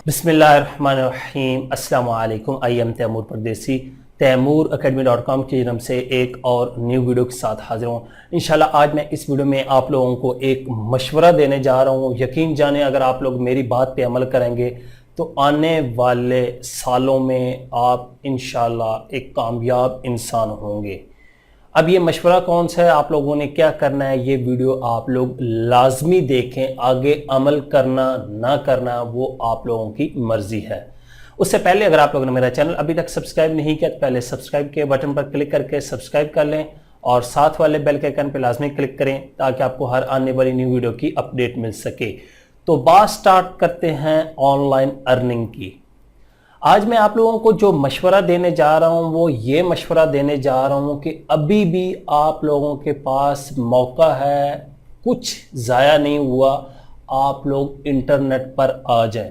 बिस्मिल्लाहिर्रहमानिर्रहीम। अस्सलाम वालेकुम। आई एम तैमूर परदेसी तैमूरacademy.com की तरफ से एक और न्यू वीडियो के साथ हाजिर हूँ। इंशाल्लाह आज मैं इस वीडियो में आप लोगों को एक मशवरा देने जा रहा हूँ। यकीन जाने अगर आप लोग मेरी बात पे अमल करेंगे तो आने वाले सालों में आप इंशाल्लाह एक कामयाब इंसान होंगे। अब ये मशवरा कौन सा है, आप लोगों ने क्या करना है, ये वीडियो आप लोग लाजमी देखें। आगे अमल करना ना करना वो आप लोगों की मर्जी है। उससे पहले अगर आप लोगों ने मेरा चैनल अभी तक सब्सक्राइब नहीं किया तो पहले सब्सक्राइब के बटन पर क्लिक करके सब्सक्राइब कर लें और साथ वाले बेल के आइकन पर लाजमी क्लिक करें ताकि आपको हर आने वाली न्यू वीडियो की अपडेट मिल सके। तो बात स्टार्ट करते हैं ऑनलाइन अर्निंग की। आज मैं आप लोगों को जो मशवरा देने जा रहा हूं वो ये मशवरा देने जा रहा हूं कि अभी भी आप लोगों के पास मौका है, कुछ ज़ाया नहीं हुआ। आप लोग इंटरनेट पर आ जाएं।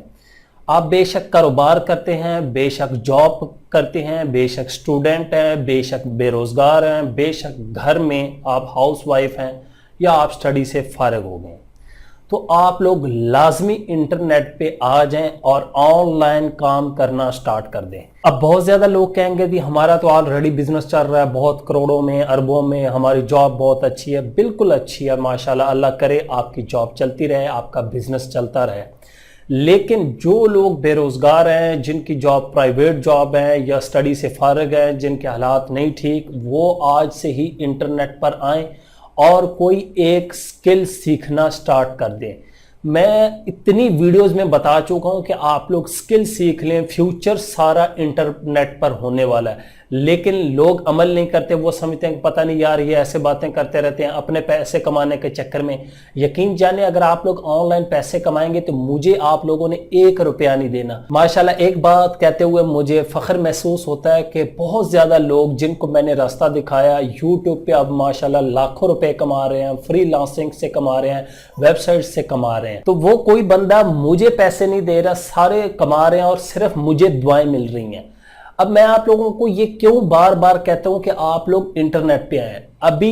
आप बेशक कारोबार करते हैं, बेशक जॉब करते हैं, बेशक स्टूडेंट हैं, बेशक बेरोज़गार हैं, बेशक घर में आप हाउसवाइफ हैं या आप स्टडी से फारिग हो गए, तो आप लोग लाजमी इंटरनेट पे आ जाएं और ऑनलाइन काम करना स्टार्ट कर दें। अब बहुत ज़्यादा लोग कहेंगे कि हमारा तो ऑलरेडी बिजनेस चल रहा है, बहुत करोड़ों में अरबों में, हमारी जॉब बहुत अच्छी है। बिल्कुल अच्छी है, माशाल्लाह, अल्लाह करे आपकी जॉब चलती रहे, आपका बिजनेस चलता रहे। लेकिन जो लोग बेरोज़गार हैं, जिनकी जॉब प्राइवेट जॉब है या स्टडी से फारिग हैं, जिनके हालात नहीं ठीक, वो आज से ही इंटरनेट पर आएँ और कोई एक स्किल सीखना स्टार्ट कर दें। मैं इतनी वीडियोस में बता चुका हूं कि आप लोग स्किल सीख लें, फ्यूचर सारा इंटरनेट पर होने वाला है। लेकिन लोग अमल नहीं करते, वो समझते हैं कि पता नहीं यार ये ऐसे बातें करते रहते हैं अपने पैसे कमाने के चक्कर में। यकीन जाने अगर आप लोग ऑनलाइन पैसे कमाएंगे तो मुझे आप लोगों ने 1 रुपया नहीं देना। माशाल्लाह, एक बात कहते हुए मुझे फख्र महसूस होता है कि बहुत ज़्यादा लोग जिनको मैंने रास्ता दिखाया यूट्यूब पे अब माशाल्लाह लाखों रुपए कमा रहे हैं, फ्रीलांसिंग से कमा रहे हैं, वेबसाइट से कमा रहे हैं। तो वो कोई बंदा मुझे पैसे नहीं दे रहा, सारे कमा रहे हैं और सिर्फ मुझे दुआएं मिल रही हैं। अब मैं आप लोगों को ये क्यों बार बार कहता हूं कि आप लोग इंटरनेट पे आए। अभी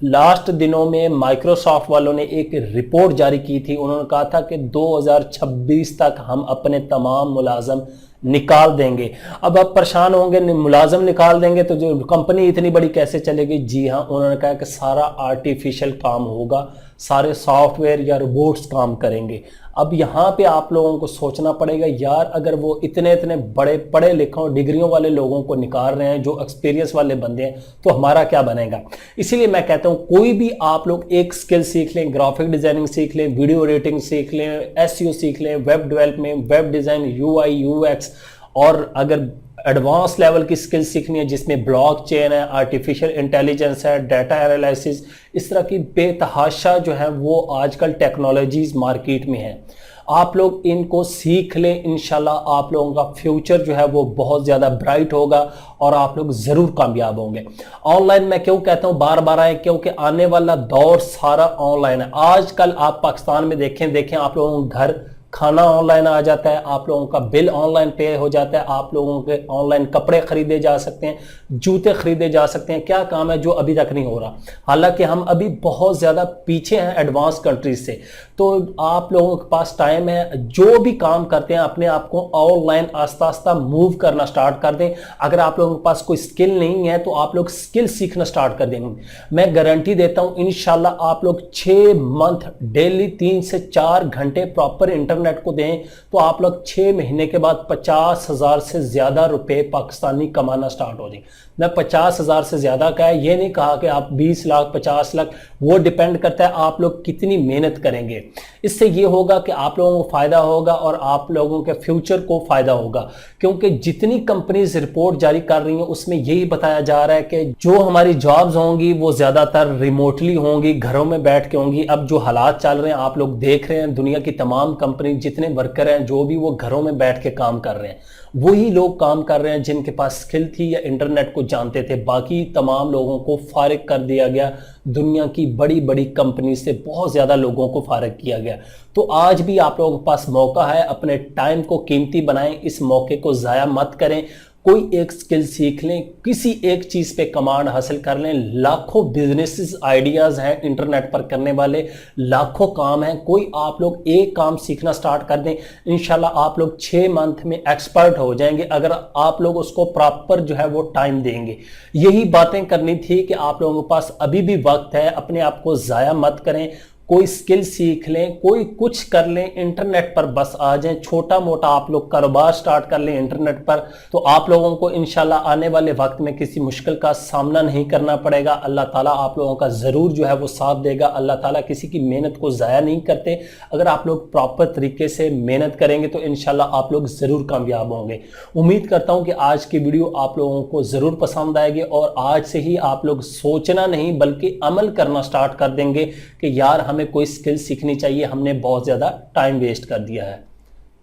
लास्ट दिनों में माइक्रोसॉफ्ट वालों ने एक रिपोर्ट जारी की थी। उन्होंने कहा था कि 2026 तक हम अपने तमाम मुलाजम निकाल देंगे। अब आप परेशान होंगे, मुलाजम निकाल देंगे तो जो कंपनी इतनी बड़ी कैसे चलेगी। जी हाँ, उन्होंने कहा कि सारा आर्टिफिशियल काम होगा, सारे सॉफ्टवेयर या रोबोट्स काम करेंगे। अब यहाँ पे आप लोगों को सोचना पड़ेगा यार, अगर वो इतने इतने बड़े पढ़े लिखे डिग्रियों वाले लोगों को निकाल रहे हैं, जो एक्सपीरियंस वाले बंदे हैं, तो हमारा क्या बनेगा। इसीलिए मैं कहता हूँ कोई भी आप लोग एक स्किल सीख लें, ग्राफिक डिजाइनिंग सीख लें, वीडियो एडिटिंग सीख लें, एसईओ सीख लें, web development, web design, UI UX, और अगर एडवांस लेवल की स्किल सीखनी है जिसमें ब्लॉकचेन है, आर्टिफिशियल इंटेलिजेंस है, डाटा एनालिसिस, इस तरह की बेतहाशा जो है वो आजकल टेक्नोलॉजीज मार्केट में है। आप लोग इनको सीख लें, इंशाल्लाह आप लोगों का फ्यूचर जो है वो बहुत ज़्यादा ब्राइट होगा और आप लोग ज़रूर कामयाब होंगे। ऑनलाइन मैं क्यों कहता हूँ बार बार आए, क्योंकि आने वाला दौर सारा ऑनलाइन है। आजकल आप पाकिस्तान में देखें आप लोगों को घर खाना ऑनलाइन आ जाता है, आप लोगों का बिल ऑनलाइन पे हो जाता है, आप लोगों के ऑनलाइन कपड़े खरीदे जा सकते हैं, जूते खरीदे जा सकते हैं। क्या काम है जो अभी तक नहीं हो रहा। हालांकि हम अभी बहुत ज़्यादा पीछे हैं एडवांस कंट्रीज से। तो आप लोगों के पास टाइम है, जो भी काम करते हैं अपने आप को ऑनलाइन आस्ता आस्ता मूव करना स्टार्ट कर दें। अगर आप लोगों के पास कोई स्किल नहीं है तो आप लोग स्किल सीखना स्टार्ट कर देंगे। मैं गारंटी देता हूँ इंशाल्लाह आप लोग 6 मंथ डेली 3 से 4 घंटे प्रॉपर इंटरनेट को दें तो आप लोग 6 महीने के बाद 50,000 से ज्यादा रुपए पाकिस्तानी कमाना स्टार्ट हो जाएंगे। मैं 50,000 से ज्यादा का है, ये नहीं कहा कि आप 20 लाख 50 लाख, वो डिपेंड करता है आप लोग कितनी मेहनत करेंगे। इससे ये होगा कि आप लोगों को फायदा होगा और आप लोगों के फ्यूचर को फायदा होगा। क्योंकि जितनी कंपनीज रिपोर्ट जारी कर रही हैं उसमें यही बताया जा रहा है कि जो हमारी जॉब्स होंगी वो ज्यादातर रिमोटली होंगी, घरों में बैठ के होंगी। अब जो हालात चल रहे हैं आप लोग देख रहे हैं, दुनिया की तमाम कंपनी जितने वर्कर हैं जो भी, वो घरों में बैठ के काम कर रहे हैं। वही लोग काम कर रहे हैं जिनके पास स्किल थी या इंटरनेट को जानते थे। बाकी तमाम लोगों को फारिग कर दिया गया। दुनिया की बड़ी बड़ी कंपनी से बहुत ज़्यादा लोगों को फारिग किया गया। तो आज भी आप लोगों के पास मौका है, अपने टाइम को कीमती बनाएं, इस मौके को ज़ाया मत करें। कोई एक स्किल सीख लें, किसी एक चीज़ पे कमांड हासिल कर लें। लाखों बिजनेसेस आइडियाज़ हैं इंटरनेट पर करने वाले, लाखों काम हैं। कोई आप लोग एक काम सीखना स्टार्ट कर दें, इंशाल्लाह आप लोग 6 मंथ में एक्सपर्ट हो जाएंगे, अगर आप लोग उसको प्रॉपर जो है वो टाइम देंगे। यही बातें करनी थी कि आप लोगों के पास अभी भी वक्त है, अपने आप को ज़ाया मत करें। कोई स्किल सीख लें, कोई कुछ कर लें, इंटरनेट पर बस आ जाएं। छोटा मोटा आप लोग कारोबार स्टार्ट कर लें इंटरनेट पर, तो आप लोगों को इंशाल्लाह आने वाले वक्त में किसी मुश्किल का सामना नहीं करना पड़ेगा। अल्लाह ताला आप लोगों का ज़रूर जो है वो साथ देगा। अल्लाह ताला किसी की मेहनत को ज़ाया नहीं करते। अगर आप लोग प्रॉपर तरीके से मेहनत करेंगे तो इंशाल्लाह आप लोग ज़रूर कामयाब होंगे। उम्मीद करता हूँ कि आज की वीडियो आप लोगों को ज़रूर पसंद आएगी और आज से ही आप लोग सोचना नहीं बल्कि अमल करना स्टार्ट कर देंगे कि यार हमें कोई स्किल सीखनी चाहिए, हमने बहुत ज़्यादा टाइम वेस्ट कर दिया है।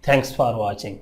Thanks for watching.